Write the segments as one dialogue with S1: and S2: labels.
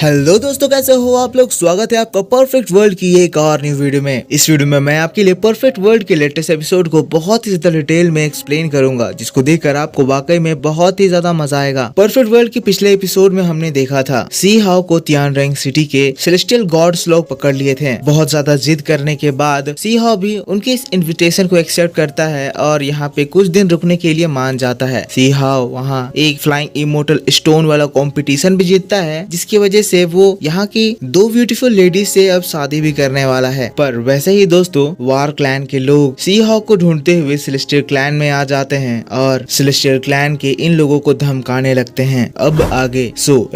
S1: Hello दोस्तों, कैसे हो आप लोग। स्वागत है आपका परफेक्ट वर्ल्ड की एक और न्यू वीडियो में। इस वीडियो में मैं आपके लिए परफेक्ट वर्ल्ड के लेटेस्ट एपिसोड को बहुत ही ज्यादा डिटेल में एक्सप्लेन करूंगा, जिसको देखकर आपको वाकई में बहुत ही ज्यादा मजा आएगा। परफेक्ट वर्ल्ड के पिछले एपिसोड में हमने देखा था सी हाओ को तियानरेंग सिटी के सेलेस्टियल गॉड्स लोग पकड़ लिए थे। बहुत ज्यादा जिद करने के बाद सी हाओ भी उनके इस इन्विटेशन को एक्सेप्ट करता है और यहाँ पे कुछ दिन रुकने के लिए मान जाता है। सी हाओ वहाँ एक फ्लाइंग इमोर्टल स्टोन वाला कॉम्पिटिशन भी जीतता है, जिसकी वजह से वो यहाँ की दो ब्यूटीफुल लेडीज से अब शादी भी करने वाला है। पर वैसे ही दोस्तों, वार क्लैन के लोग सी हाओ को ढूंढते हुए सेलेस्टियल क्लैन में आ जाते हैं और सेलेस्टियल क्लैन के इन लोगों को धमकाने लगते हैं। अब आगे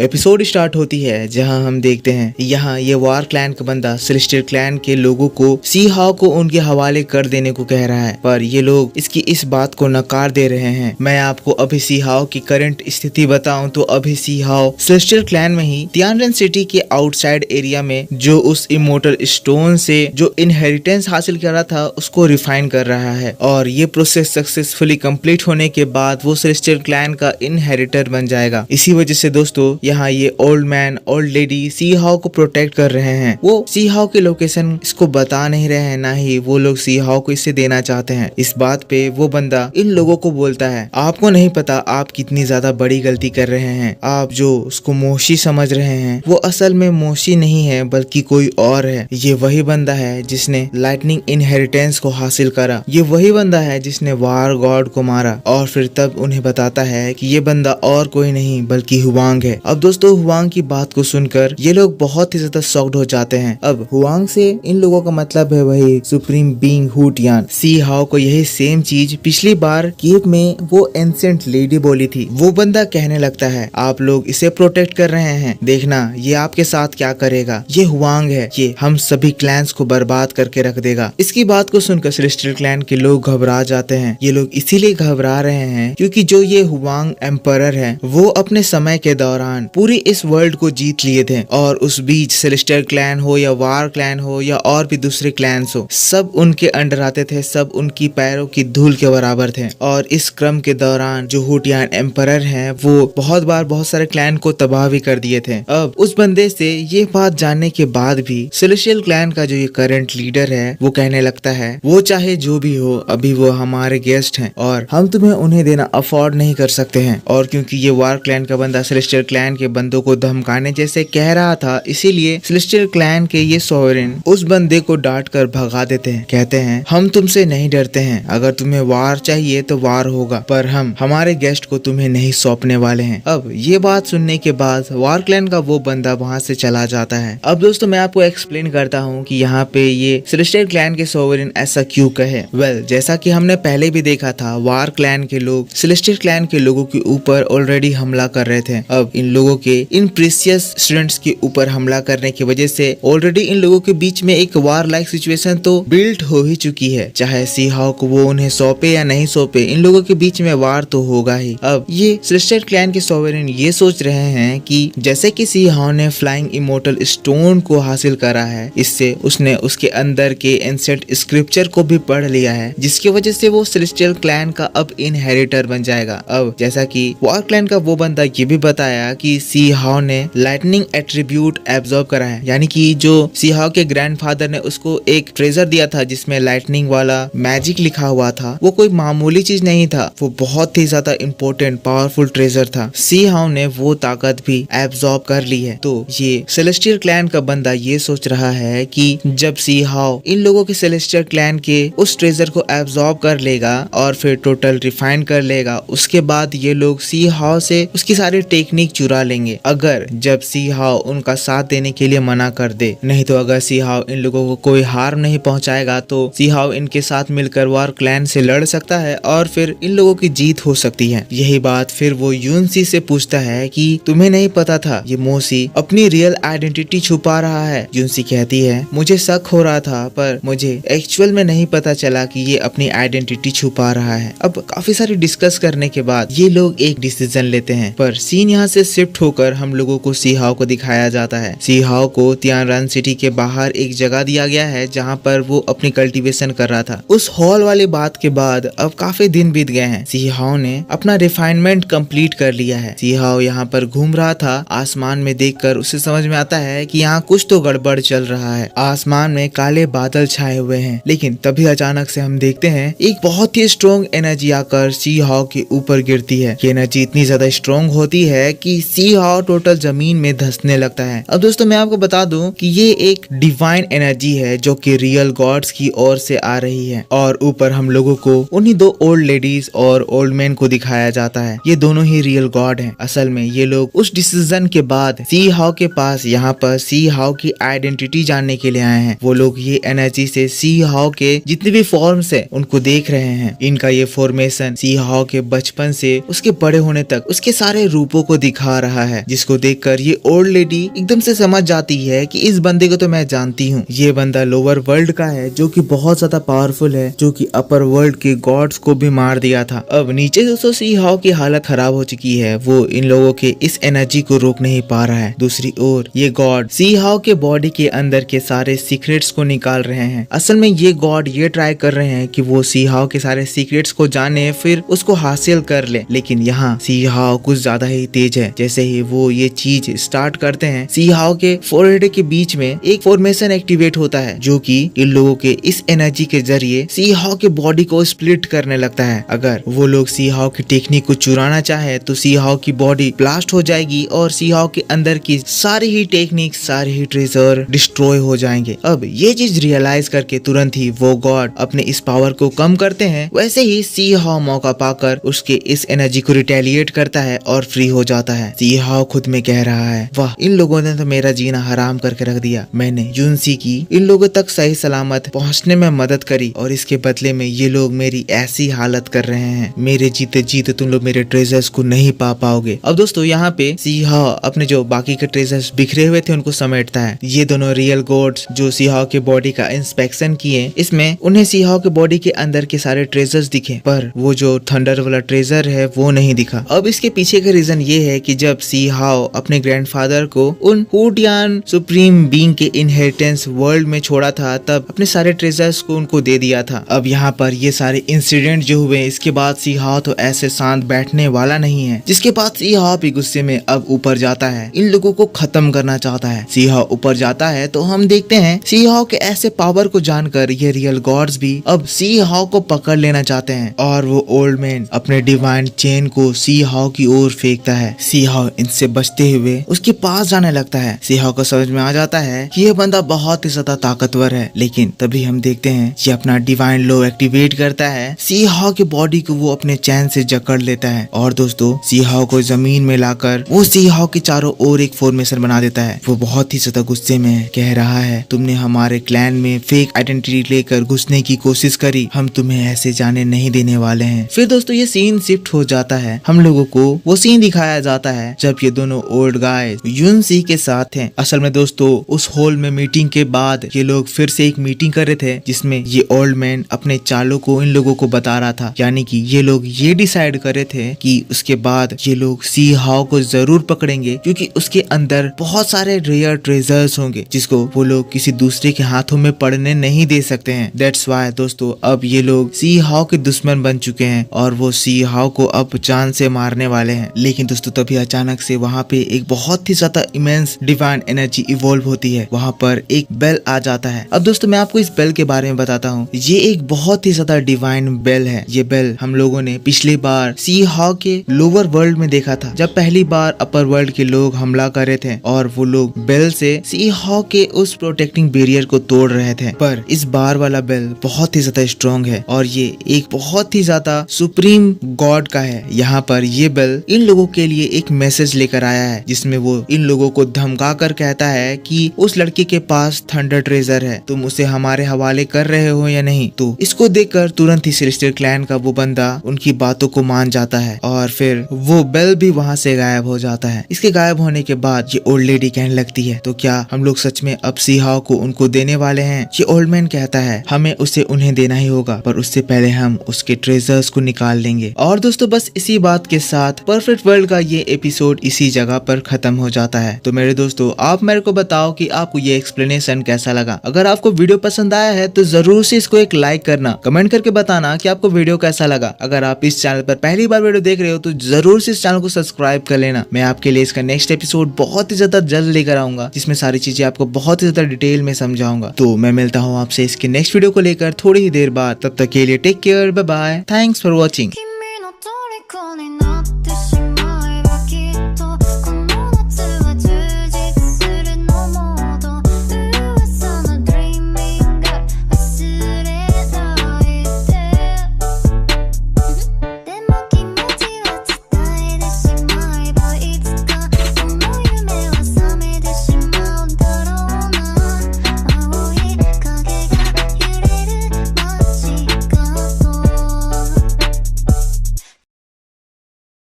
S1: एपिसोड स्टार्ट होती है, जहाँ हम देखते हैं यहाँ ये वार क्लैन का बंदा सेलेस्टियल क्लैन के लोगों को सी हाओ को उनके हवाले कर देने को कह रहा है, पर ये लोग इसकी इस बात को नकार दे रहे हैं। मैं आपको अभी सी हाओ की करंट स्थिति बताऊं तो अभी सी हाओ सेलेस्टियल क्लैन में ही तियानरेंग सिटी के आउटसाइड एरिया में जो उस इमोर्टल स्टोन से जो इनहेरिटेंस हासिल कर रहा था उसको रिफाइन कर रहा है, और ये प्रोसेस सक्सेसफुली कंप्लीट होने के बाद वो सेलेस्टियल क्लैन का इनहेरिटर बन जाएगा। इसी वजह से दोस्तों यहाँ ये ओल्ड मैन ओल्ड लेडी सी हाओ को प्रोटेक्ट कर रहे हैं। वो सी हाओ की लोकेशन इसको बता नहीं रहे हैं, ना ही वो लोग सी हाओ को इससे देना चाहते हैं। इस बात पे वो बंदा इन लोगों को बोलता है, आपको नहीं पता आप कितनी ज्यादा बड़ी गलती कर रहे हैं। आप जो उसको मोशी समझ रहे हैं वो असल में मोशी नहीं है बल्कि कोई और है। ये वही बंदा है जिसने लाइटनिंग इनहेरिटेंस को हासिल करा। ये वही बंदा है जिसने वार गॉड को मारा। और फिर तब उन्हें बताता है कि ये बंदा और कोई नहीं बल्कि हुआंग है। अब दोस्तों, हुआंग की बात को सुनकर ये लोग बहुत ही ज्यादा शॉक्ड हो जाते हैं। अब हुआंग से इन लोगों का मतलब है वही सुप्रीम बीइंग हू तियान। सी हाओ को यही सेम चीज पिछली बार केव में वो एंसेंट लेडी बोली थी। वो बंदा कहने लगता है, आप लोग इसे प्रोटेक्ट कर रहे हैं, देखना ये आपके साथ क्या करेगा। ये हुआंग है, ये हम सभी क्लैंस को बर्बाद करके रख देगा। इसकी बात को सुनकर सेलेस्टियल क्लैन के लोग घबरा जाते हैं। ये लोग इसीलिए घबरा रहे हैं क्योंकि जो ये हुआंग एम्परर है वो अपने समय के दौरान पूरी इस वर्ल्ड को जीत लिए थे, और उस बीच सेलेस्टियल क्लैन हो या वार क्लैन हो या और भी दूसरे क्लैंस हो, सब उनके अंडर आते थे, सब उनकी पैरों की धूल के बराबर थे। और इस क्रम के दौरान जो हू तियान एम्परर है वो बहुत बार बहुत सारे क्लैन को तबाह भी कर दिए थे। अब उस बंदे से ये बात जानने के बाद भी सेलेस्टियल क्लैन का जो ये करंट लीडर है वो कहने लगता है, वो चाहे जो भी हो अभी वो हमारे गेस्ट हैं और हम तुम्हें उन्हें देना अफोर्ड नहीं कर सकते हैं। और क्योंकि ये वार क्लैन का बंदा सेलेस्टियल क्लैन के बंदों को धमकाने जैसे कह रहा था, इसीलिए सेलेस्टियल क्लैन के ये सोवरेन उस बंदे को डांट कर भगा देते हैं। कहते हैं, हम तुमसे नहीं डरते हैं, अगर तुम्हें वार चाहिए तो वार होगा, पर हम हमारे गेस्ट को तुम्हें नहीं सौंपने वाले हैं। अब ये बात सुनने के बाद वार क्लैन का वो बंदा वहाँ से चला जाता है। अब दोस्तों, मैं आपको एक्सप्लेन करता हूँ कि यहाँ पे ये सेलेस्टियल क्लैन के सोवरेन ऐसा क्यों कहे। जैसा कि हमने पहले भी देखा था, वार क्लैन के लोग सेलेस्टियल क्लैन के लोगों के ऊपर ऑलरेडी हमला कर रहे थे। अब इन लोगों के इन प्रीशियस स्टूडेंट्स के ऊपर हमला करने की वजह से ऑलरेडी इन लोगों के बीच में एक वार लाइक सिचुएशन तो बिल्ट हो ही चुकी है। चाहे सी हाओ को वो उन्हें सौंपे या नहीं सौंपे, इन लोगों के बीच में वार तो होगा ही। अब ये सेलेस्टियल क्लैन के सोवरेन ये सोच रहे हैं कि जैसे कि सी हाओ ने फ्लाइंग इमोर्टल स्टोन को हासिल करा है, इससे उसने उसके अंदर के एंसेंट स्क्रिप्चर को भी पढ़ लिया है, जिसकी वजह से वो सेलेस्टियल क्लैन का अब इनहेरिटर बन जाएगा। अब जैसा कि वार क्लैन का वो बंदा ये भी बताया कि सी हाओ ने लाइटनिंग एट्रीब्यूट एब्जॉर्ब करा है, यानी कि जो सी हाओ के ग्रैंडफादर ने उसको एक ट्रेजर दिया था जिसमें लाइटनिंग वाला मैजिक लिखा हुआ था। वो कोई मामूली चीज नहीं था, वो बहुत ही ज्यादा इंपॉर्टेंट पावरफुल ट्रेजर था। सी हाओ ने वो ताकत भी एब्जॉर्ब कर ली है। तो ये सेलेस्टियल क्लैन का बंदा ये सोच रहा है कि जब सी हाओ इन लोगों के सेलेस्टियल क्लैन के उस ट्रेजर को एब्जॉर्ब कर लेगा और फिर टोटल रिफाइन कर लेगा, उसके बाद ये लोग सी हाओ से उसकी सारी टेक्निक चुरा लेंगे। अगर जब सी हाओ उनका साथ देने के लिए मना कर दे, नहीं तो अगर सी हाओ इन लोगों को कोई हार्म नहीं पहुंचाएगा तो सी हाओ इनके साथ मिलकर वार क्लैन से लड़ सकता है और फिर इन लोगों की जीत हो सकती है। यही बात फिर वो यूनसी से पूछता है कि तुम्हें नहीं पता था ये मोसी अपनी रियल आइडेंटिटी छुपा रहा है। यूनसी कहती है, मुझे शक हो रहा था पर मुझे एक्चुअल में नहीं पता चला कि ये अपनी आइडेंटिटी छुपा रहा है। अब काफी सारी डिस्कस करने के बाद ये लोग एक डिसीजन लेते हैं, पर सीन यहाँ से शिफ्ट होकर हम लोगों को सी हाओ को दिखाया जाता है। सी हाओ को तियानरेंग सिटी के बाहर एक जगह दिया गया है जहाँ पर वो अपनी कल्टीवेशन कर रहा था। उस हॉल वाली बात के बाद अब काफी दिन बीत गए हैं। सी हाओ ने अपना रिफाइनमेंट कंप्लीट कर लिया है। सी हाओ यहाँ पर घूम रहा था, आसमान में देखकर उसे समझ में आता है कि यहाँ कुछ तो गड़बड़ चल रहा है। आसमान में काले बादल छाए हुए हैं, लेकिन तभी अचानक से हम देखते हैं एक बहुत ही स्ट्रॉन्ग एनर्जी आकर सी हाउ के ऊपर गिरती है। ये एनर्जी इतनी ज्यादा स्ट्रॉन्ग होती है कि सी हाउ टोटल जमीन में धंसने लगता है। अब दोस्तों मैं आपको बता दूं कि ये एक डिवाइन एनर्जी है जो कि रियल गॉड्स की ओर से आ रही है, और ऊपर हम लोगों को उन्हीं दो ओल्ड लेडीज और ओल्ड मैन को दिखाया जाता है। ये दोनों ही रियल गॉड हैं। असल में ये लोग उस डिसीजन के बाद सी हाउ के पास यहाँ पर सी हाउ की आइडेंटिटी जानने के लिए आए हैं। वो लोग ये एनर्जी से सी हाउ के जितने भी फॉर्म्स हैं उनको देख रहे हैं। इनका ये फॉर्मेशन सी हाउ के बचपन से उसके बड़े होने तक उसके सारे रूपों को दिखा रहा है, जिसको देखकर ये ओल्ड लेडी एकदम से समझ जाती है कि इस बंदे को तो मैं जानती हूँ। ये बंदा लोअर वर्ल्ड का है जो कि बहुत ज्यादा पावरफुल है, जो कि अपर वर्ल्ड के गॉड्स को भी मार दिया था। अब नीचे दोस्तों सी हाउ की हालत खराब हो चुकी है। वो इन लोगों के इस एनर्जी को रोक नहीं पा रहा है। दूसरी ओर ये गॉड सी हाउ के बॉडी के अंदर के सारे सीक्रेट्स को निकाल रहे हैं। असल में ये गॉड ये ट्राई कर रहे हैं कि वो सी हाउ के सारे सीक्रेट्स को जाने, फिर उसको हासिल कर ले। लेकिन यहाँ सी हाउ कुछ ज्यादा ही तेज है। जैसे ही वो ये चीज स्टार्ट करते हैं, सी हाउ के फोरहेड के बीच में एक फॉर्मेशन एक्टिवेट होता है, जो कि इन लोगों के इस एनर्जी के जरिए सी हाउ के बॉडी को स्प्लिट करने लगता है। अगर वो लोग सी हाउ की टेक्निक को चुराना चाहे तो सी हाउ की बॉडी ब्लास्ट हो जाएगी और सी हाउ के अंदर की सारी ही टेक्निक, सारे ही ट्रेजर डिस्ट्रॉय हो जाएंगे। अब ये चीज रियलाइज करके तुरंत ही वो गॉड अपने इस पावर को कम करते हैं। वैसे ही सी हाउ मौका पाकर उसके इस एनर्जी को रिटेलिएट करता है और फ्री हो जाता है। सी हाउ खुद में कह रहा है, वाह, इन लोगों ने तो मेरा जीना हराम करके रख दिया। मैंने यूनसी की इन लोगों तक सही सलामत पहुंचने में मदद करी, और इसके बदले में ये लोग मेरी ऐसी हालत कर रहे हैं। मेरे जीते जीते तुम लोग मेरे ट्रेजर्स को नहीं पा पाओगे। अब दोस्तों यहाँ पे सी हाउ अपने जो बाकी के ट्रेजर्स बिखरे हुए थे उनको समेटता है। ये दोनों रियल गॉड्स जो सी हाउ के बॉडी का इंस्पेक्शन किए, इसमें उन्हें सी हाउ के बॉडी के अंदर के सारे ट्रेजर्स दिखे, पर वो जो थंडर वाला ट्रेजर है वो नहीं दिखा। अब इसके पीछे का रीजन ये है कि जब सी हाउ अपने ग्रैंडफादर को उन हुटियान सुप्रीम बीइंग के इनहेरिटेंस वर्ल्ड में छोड़ा था, तब अपने सारे ट्रेजर्स को उनको दे दिया था। अब यहाँ पर ये सारे इंसिडेंट जो हुए, इसके बाद सी हाउ तो ऐसे शांत बैठने वाला नहीं है, जिसके बाद सी हाउ भी गुस्से में अब ऊपर जाता है, इन लोगों को खत्म करना चाहता है। सी हाउ ऊपर जाता है तो हम देखते हैं सी हाउ के ऐसे पावर को जानकर ये रियल गॉड्स भी अब सी हाउ को पकड़ लेना चाहते हैं, और वो ओल्ड मैन अपने डिवाइन चेन को सी हाउ की ओर फेंकता है। सी हाउ इनसे बचते हुए उसके पास जाने लगता है। सी हाउ को समझ में आ जाता है कि ये बंदा बहुत ही ज्यादा ताकतवर है, लेकिन तभी हम देखते हैं ये अपना डिवाइन लो एक्टिवेट करता है। सी हाउ के बॉडी को वो अपने चैन से जकड़ लेता है, और दोस्तों सी हाउ को जमीन में लाकर वो सी हाउ के चारों ओर एक फॉर्मेशन बना देता है। वो बहुत ही ज्यादा गुस्से में है, कह रहा है, तुमने हमारे क्लैन में फेक आइडेंटिटी लेकर घुसने की कोशिश करी, हम तुम्हें ऐसे जाने नहीं देने वाले हैं। फिर दोस्तों ये सीन शिफ्ट हो जाता है। हम लोगों को वो सीन दिखाया जाता है जब ये दोनों ओल्ड गाइस यूनसी के साथ हैं। असल में दोस्तों उस हॉल में मीटिंग के बाद ये लोग फिर से एक मीटिंग कर रहे थे, जिसमें ये ओल्ड मैन अपने चालों को इन लोगों को बता रहा था। यानी कि ये लोग ये डिसाइड कर रहे थे कि उसके बाद ये लोग सी हाउ को जरूर पकड़ेंगे, क्योंकि उसके अंदर बहुत सारे रेयर ट्रेजर्स होंगे जिसको वो लोग किसी दूसरे के हाथों में पड़ने नहीं दे सकते हैं। दैट्स व्हाई दोस्तों अब ये लोग सी हाउ के दुश्मन बन चुके हैं, और वो सी हाउ को अब जान से मारने वाले हैं। लेकिन दोस्तों तभी अचानक से वहाँ पे एक बहुत ही ज्यादा इमेंस डिवाइन एनर्जी इवॉल्व होती है। वहाँ पर एक बेल आ जाता है। अब दोस्तों मैं आपको इस बेल के बारे में बताता हूँ। ये एक बहुत ही ज्यादा डिवाइन बेल है। ये बेल हम लोगों ने पिछली बार सी हाउ के लोअर वर्ल्ड में देखा था, जब पहली बार अपर वर्ल्ड के लोग हमला कर रहे थे और वो लोग बेल से सी हाउ के उस प्रोटेक्टिंग बैरियर को तोड़ रहे थे। पर इस बार वाला बेल बहुत ही ज्यादा स्ट्रॉन्ग है, और ये एक बहुत ही ज्यादा सुप्रीम गॉड का है। यहाँ पर ये बेल इन लोगों के लिए एक मैसेज लेकर आया है, जिसमें वो इन लोगों को धमका कर कहता है कि उस लड़के के पास थंडर ट्रेजर है, तुम उसे हमारे हवाले कर रहे हो या नहीं। तो इसको देखकर तुरंत ही सेलेस्टियल क्लैन का वो बंदा उनकी बातों को मान जाता है, और फिर वो बेल भी वहाँ से गायब हो जाता है। इसके गायब होने के बाद ये ओल्ड लेडी कहने लगती है, तो क्या हम लोग सच में अब सी हाउ को उनको देने वाले हैं? ये ओल्ड मैन कहता है, हमें उसे उन्हें देना ही होगा, पर उससे पहले हम उसके ट्रेजर्स को निकाल लेंगे। और दोस्तों बस इसी बात के साथ परफेक्ट वर्ल्ड का ये एपिसोड इसी जगह पर खत्म हो जाता है। तो मेरे दोस्तों आप मेरे को बताओ कि आपको ये एक्सप्लेनेशन कैसा लगा। अगर आपको वीडियो पसंद आया है तो जरूर से इसको एक लाइक करना, कमेंट करके बताना कि आपको वीडियो कैसा लगा। अगर आप इस चैनल पर पहली बार वीडियो देख रहे हो तो जरूर से इस चैनल को सब्सक्राइब कर लेना। मैं आपके लिए इसका नेक्स्ट एपिसोड एपिसोड बहुत ही ज्यादा जल्द लेकर आऊंगा, जिसमें सारी चीजें आपको बहुत ही ज्यादा डिटेल में समझाऊंगा। तो मैं मिलता हूँ आपसे इसके नेक्स्ट वीडियो को लेकर थोड़ी ही देर बाद। तब तक के लिए take care, bye bye, thanks for watching.